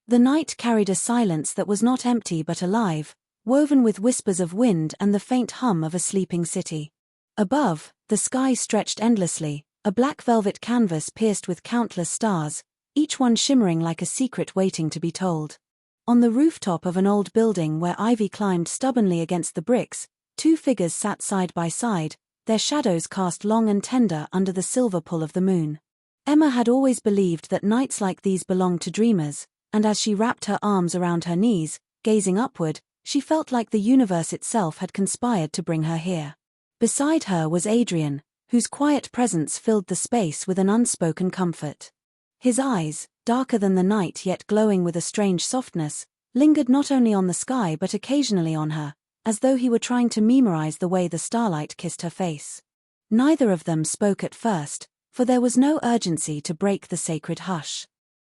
The night carried a silence that was not empty but alive, woven with whispers of wind and the faint hum of a sleeping city. Above, the sky stretched endlessly, a black velvet canvas pierced with countless stars, each one shimmering like a secret waiting to be told. On the rooftop of an old building where ivy climbed stubbornly against the bricks, two figures sat side by side, their shadows cast long and tender under the silver pull of the moon. Emma had always believed that nights like these belonged to dreamers, and as she wrapped her arms around her knees, gazing upward, she felt like the universe itself had conspired to bring her here. Beside her was Adrian, whose quiet presence filled the space with an unspoken comfort. His eyes, darker than the night yet glowing with a strange softness, lingered not only on the sky but occasionally on her, as though he were trying to memorize the way the starlight kissed her face. Neither of them spoke at first, for there was no urgency to break the sacred hush.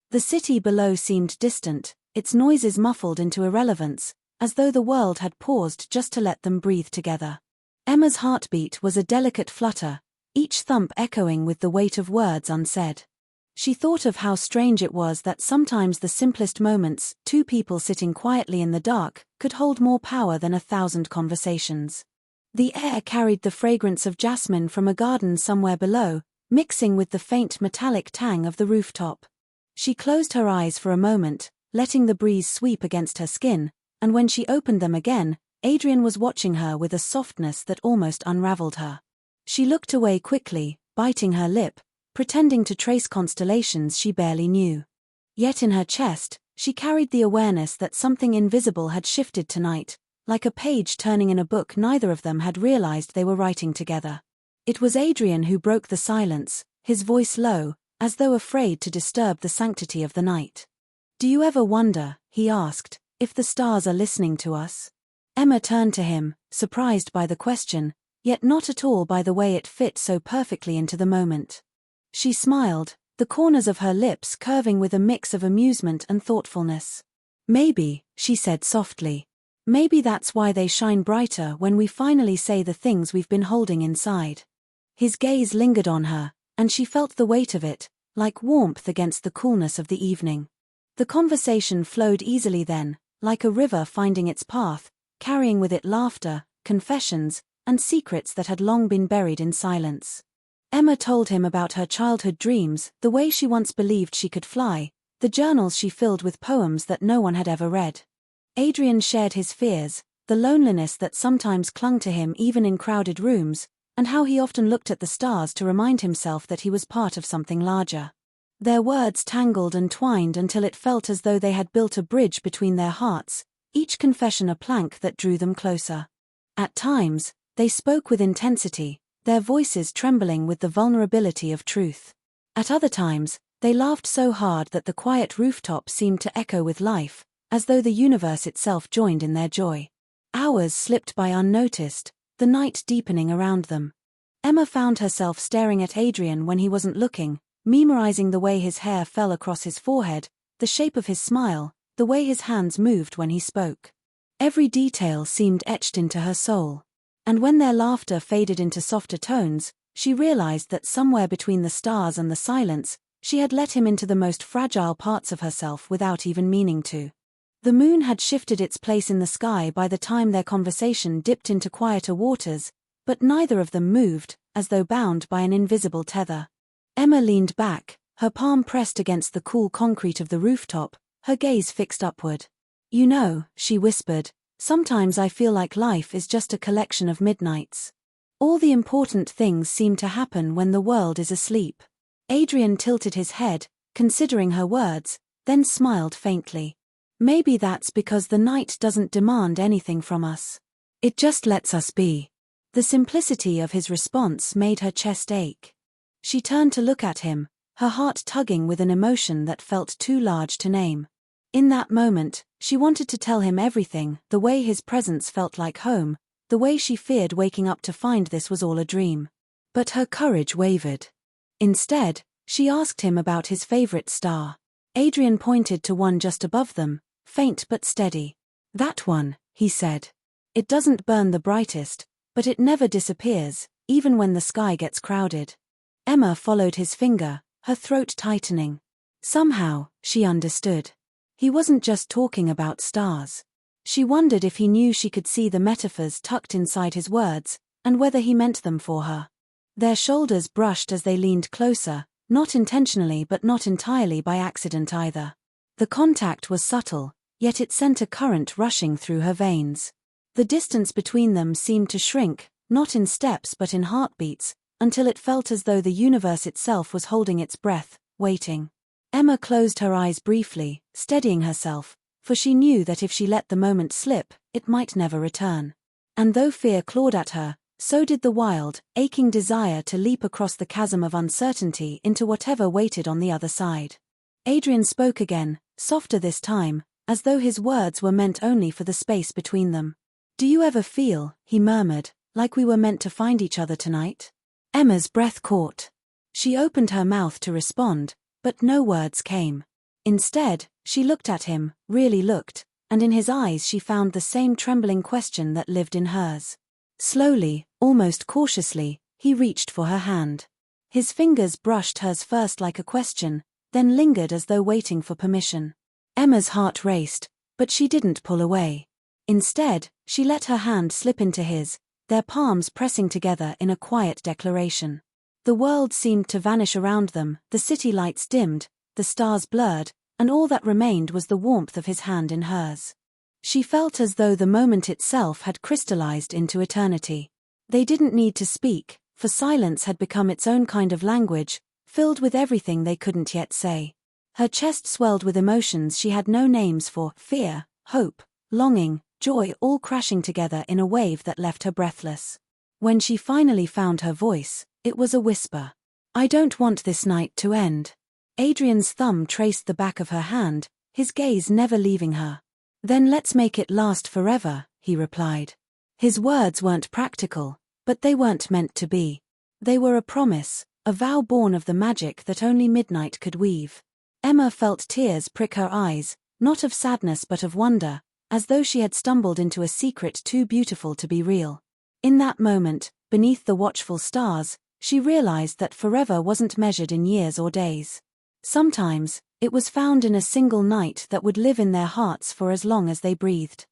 The city below seemed distant, its noises muffled into irrelevance, as though the world had paused just to let them breathe together. Emma's heartbeat was a delicate flutter, each thump echoing with the weight of words unsaid. She thought of how strange it was that sometimes the simplest moments, two people sitting quietly in the dark, could hold more power than 1,000 conversations. The air carried the fragrance of jasmine from a garden somewhere below, mixing with the faint metallic tang of the rooftop. She closed her eyes for a moment, letting the breeze sweep against her skin, and when she opened them again, Adrian was watching her with a softness that almost unraveled her. She looked away quickly, biting her lip, pretending to trace constellations she barely knew. Yet in her chest, she carried the awareness that something invisible had shifted tonight, like a page turning in a book neither of them had realized they were writing together. It was Adrian who broke the silence, his voice low, as though afraid to disturb the sanctity of the night. "Do you ever wonder," he asked, "if the stars are listening to us?" Emma turned to him, surprised by the question, yet not at all by the way it fit so perfectly into the moment. She smiled, the corners of her lips curving with a mix of amusement and thoughtfulness. "Maybe," she said softly. "Maybe that's why they shine brighter when we finally say the things we've been holding inside." His gaze lingered on her, and she felt the weight of it, like warmth against the coolness of the evening. The conversation flowed easily then, like a river finding its path, carrying with it laughter, confessions, and secrets that had long been buried in silence. Emma told him about her childhood dreams, the way she once believed she could fly, the journals she filled with poems that no one had ever read. Adrian shared his fears, the loneliness that sometimes clung to him even in crowded rooms, and how he often looked at the stars to remind himself that he was part of something larger. Their words tangled and twined until it felt as though they had built a bridge between their hearts, each confession a plank that drew them closer. At times, they spoke with intensity, their voices trembling with the vulnerability of truth. At other times, they laughed so hard that the quiet rooftop seemed to echo with life, as though the universe itself joined in their joy. Hours slipped by unnoticed, the night deepening around them. Emma found herself staring at Adrian when he wasn't looking, memorizing the way his hair fell across his forehead, the shape of his smile, the way his hands moved when he spoke. Every detail seemed etched into her soul. And when their laughter faded into softer tones, she realized that somewhere between the stars and the silence, she had let him into the most fragile parts of herself without even meaning to. The moon had shifted its place in the sky by the time their conversation dipped into quieter waters, but neither of them moved, as though bound by an invisible tether. Emma leaned back, her palm pressed against the cool concrete of the rooftop, her gaze fixed upward. "You know," she whispered, "sometimes I feel like life is just a collection of midnights. All the important things seem to happen when the world is asleep." Adrian tilted his head, considering her words, then smiled faintly. "Maybe that's because the night doesn't demand anything from us. It just lets us be." The simplicity of his response made her chest ache. She turned to look at him, her heart tugging with an emotion that felt too large to name. In that moment, she wanted to tell him everything, the way his presence felt like home, the way she feared waking up to find this was all a dream. But her courage wavered. Instead, she asked him about his favorite star. Adrian pointed to one just above them, faint but steady. "That one," he said. "It doesn't burn the brightest, but it never disappears, even when the sky gets crowded." Emma followed his finger, her throat tightening. Somehow, she understood. He wasn't just talking about stars. She wondered if he knew she could see the metaphors tucked inside his words, and whether he meant them for her. Their shoulders brushed as they leaned closer, not intentionally but not entirely by accident either. The contact was subtle, yet it sent a current rushing through her veins. The distance between them seemed to shrink, not in steps but in heartbeats, until it felt as though the universe itself was holding its breath, waiting. Emma closed her eyes briefly, steadying herself, for she knew that if she let the moment slip, it might never return. And though fear clawed at her, so did the wild, aching desire to leap across the chasm of uncertainty into whatever waited on the other side. Adrian spoke again, softer this time, as though his words were meant only for the space between them. "Do you ever feel," he murmured, "like we were meant to find each other tonight?" Emma's breath caught. She opened her mouth to respond, but no words came. Instead, she looked at him, really looked, and in his eyes she found the same trembling question that lived in hers. Slowly, almost cautiously, he reached for her hand. His fingers brushed hers first like a question, then lingered as though waiting for permission. Emma's heart raced, but she didn't pull away. Instead, she let her hand slip into his, their palms pressing together in a quiet declaration. The world seemed to vanish around them, the city lights dimmed, the stars blurred, and all that remained was the warmth of his hand in hers. She felt as though the moment itself had crystallized into eternity. They didn't need to speak, for silence had become its own kind of language, filled with everything they couldn't yet say. Her chest swelled with emotions she had no names for: fear, hope, longing, joy, all crashing together in a wave that left her breathless. When she finally found her voice, it was a whisper. "I don't want this night to end." Adrian's thumb traced the back of her hand, his gaze never leaving her. "Then let's make it last forever," he replied. His words weren't practical, but they weren't meant to be. They were a promise, a vow born of the magic that only midnight could weave. Emma felt tears prick her eyes, not of sadness but of wonder, as though she had stumbled into a secret too beautiful to be real. In that moment, beneath the watchful stars, she realized that forever wasn't measured in years or days. Sometimes, it was found in a single night that would live in their hearts for as long as they breathed.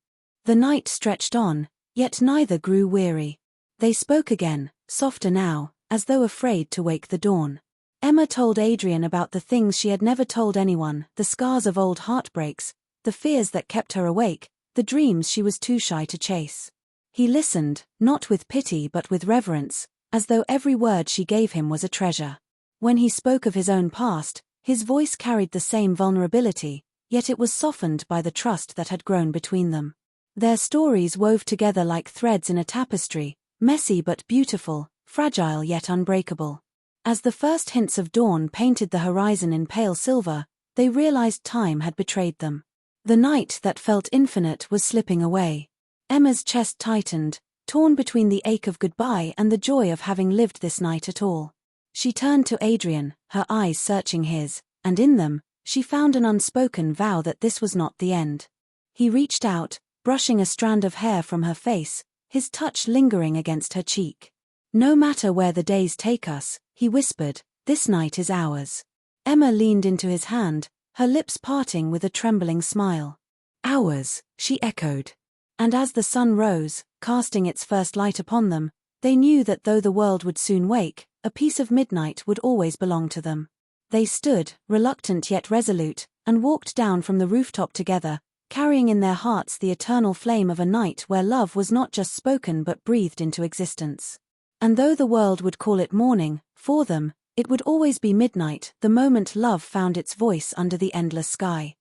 The night stretched on, yet neither grew weary. They spoke again, softer now, as though afraid to wake the dawn. Emma told Adrian about the things she had never told anyone, the scars of old heartbreaks, the fears that kept her awake, the dreams she was too shy to chase. He listened, not with pity but with reverence, as though every word she gave him was a treasure. When he spoke of his own past, his voice carried the same vulnerability, yet it was softened by the trust that had grown between them. Their stories wove together like threads in a tapestry, messy but beautiful, fragile yet unbreakable. As the first hints of dawn painted the horizon in pale silver, they realized time had betrayed them. The night that felt infinite was slipping away. Emma's chest tightened, torn between the ache of goodbye and the joy of having lived this night at all. She turned to Adrian, her eyes searching his, and in them, she found an unspoken vow that this was not the end. He reached out, brushing a strand of hair from her face, his touch lingering against her cheek. "No matter where the days take us," he whispered, "this night is ours." Emma leaned into his hand, her lips parting with a trembling smile. "Ours," she echoed. And as the sun rose, casting its first light upon them, they knew that though the world would soon wake, a piece of midnight would always belong to them. They stood, reluctant yet resolute, and walked down from the rooftop together, carrying in their hearts the eternal flame of a night where love was not just spoken but breathed into existence. And though the world would call it morning, for them, it would always be midnight, the moment love found its voice under the endless sky.